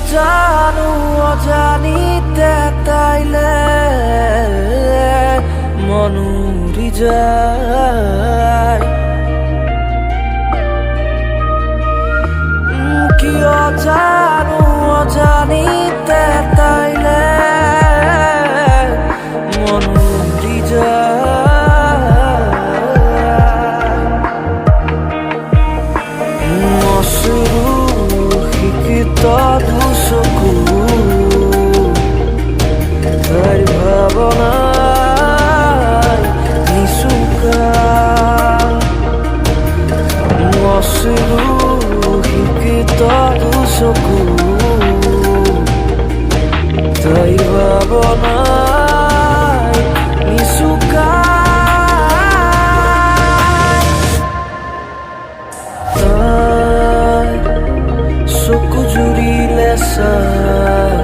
অজানো অজানিতে তাইলে মন উড়ি যায়। কি অজানো অজানিতে তাইলে মন উড়ি যায়। অসুখিত দুচকু তাইৰ ভাৱনাই নিচুকা। অসুখিত দুচকু তাইৰ ভাৱনাই নিচুকা। চকু জুৰিলে চাই